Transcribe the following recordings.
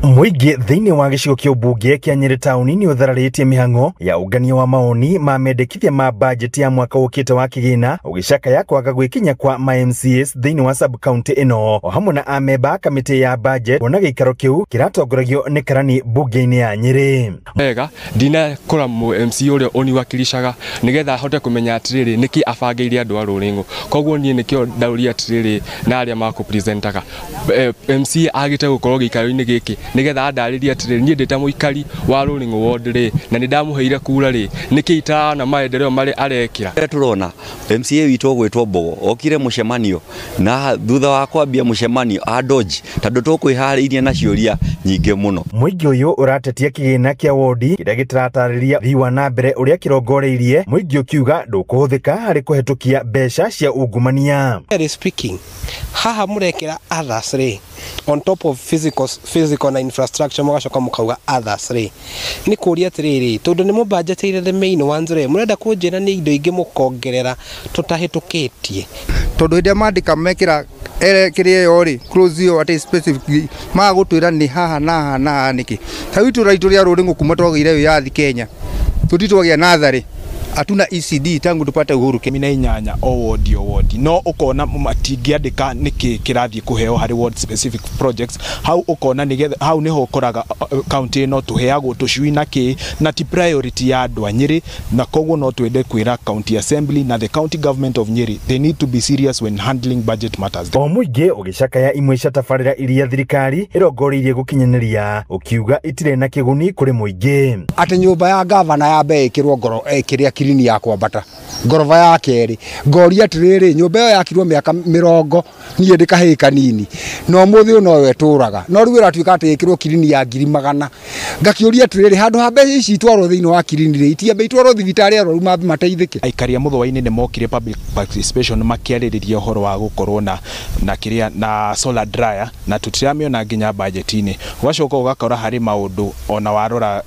Muingi thiini wa gicigo kia ubunge kia Nyeri tauni ni uthararitie mihango ya ungania wa maoni ma mendekithia ma bajeti ya mwaka ukite wa kigina ugicakaya kwaga gwikinya kwa ma MCAs thiini wa sub county ino o hamwe na amemba kamiti ya budget ona gikaro kiu kiratongoragio ni karani bunge-ini ya Nyeri. Wega ndina kora mu MC uria uniwakilishaga nigetha hote kumenya atiriri niki abangeire andu a ruringo koguo nie nikio ndauria atiriri na aria mako presentaga MC agite gukorwo gikaro-ini giki nigetha andariria atiriri nie ndita muikari wa ruringo ward ri na nindamuheire kura ri niki itana maendeleo mari arekira turona MCA witwo gwitwo Mbogo okire mucemanio na thutha wa kwambia mucemanio adoji tondu tukwihariirie na ciuria nyingi muno. Muingi uyu uratetia kigina kia wodi kiria gitaratarĩria thii wa na mbere uria kirongoreirie muingi ukiuga ndukuhuthika hari kuhetukia mbeca cia ungumania. Speaking haha murekera others ri on top of physical na infrastructure mugacoka mukauga others ri ni kuria atiriri tondu ni mubudgeteire the main ones ri murenda kunjira ni indo ingi mukongerera tutahitukitie tondu ndia mandika mekira kiria yori close yo at specifically magutwira ni haha na niki tawitu raitu ria ruringo kuma twagire yo yathi Kenya tutitwagia nathari atuna ECD tangu tupate uhuru kemina inyanya o ward no ukona matingiandika niki kirathie kuheo hari ward specific projects hau ukona nigetha hau niho koraga county no tuheagwo tucui na ti priority ya andu a Nyeri na koguo no twende kwira county assembly na the county government of Nyeri they need to be serious when handling budget matters. O muingi ugicakaya imwe cia tabarĩra iria thirikari irongoreirie gukinyanĩria ukiuga itire na kiguni kuri muingi ati nyumba ya gavana ya be ikirwo ngoro kiria kirini ya kwambata ngorova ya keri ngoria atiriri nyumba yo yakirwo miaka 20 nie ndikahe kanini no muthi no weturaga no riu iratuika ati ikirwo kirini ya 100,000 ngakiuria atiriri handu ha mbeca ici itwarwo thiini wa kirini ri itia beitwarwo thibitari aro mabi mateithike. Aikaria muthwa-ini ni mokire public participation makiaririria uhoro wa gukorwo na kiria na solar dryer na tutiramio na nginya budget-ini ugacoka ugakora hari maundu ona warora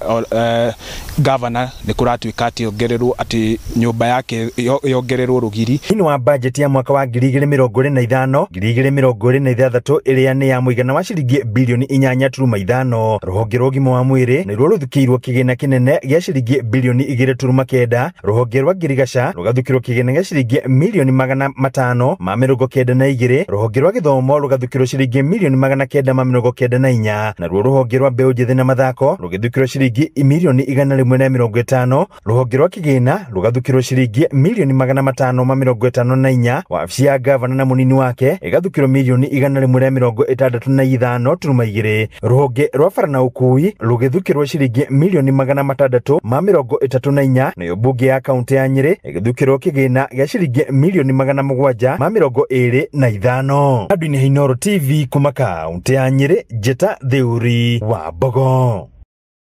governor ni kuratuika ati ongererwo ati nyumba yake yongererwo rugiri thiini wa budget ya mwaka wa 2025 2026 iria ni ya muigana wa ciringi bilioni 8.5 ruhonge rwa ũgima wa mwĩrĩ nĩruo rũthukĩirwo kĩgĩna kĩnene gĩa ciringi bilioni 2.9 ruhonge rwa ngirigaca rugathukĩrwo kĩgĩna gĩa ciringi milioni 592 ruhonge rwa gĩthomo rugathukĩrwo ciringi milioni 994 naruo ruhonge rwa mbeũ njĩthĩ na mathako rugĩthukĩrwo ciringi milioni 150 ruhonge rwa kĩgĩna rugathukĩrwo ciringi milioni 554 wabici ya gavana na munini wake igathukĩrwo milioni 165.2 ruhonge rwa bara na ukui rugĩthukĩrwo ciringi milioni 634 nayo mbunge ya kaunti ya Nyeri igĩthukĩrwo kĩgĩna gĩa ciringi milioni 725 andũ-inĩ Inooro TV kuma kaunti ya Nyeri Njeta Theuri wa Mbogo.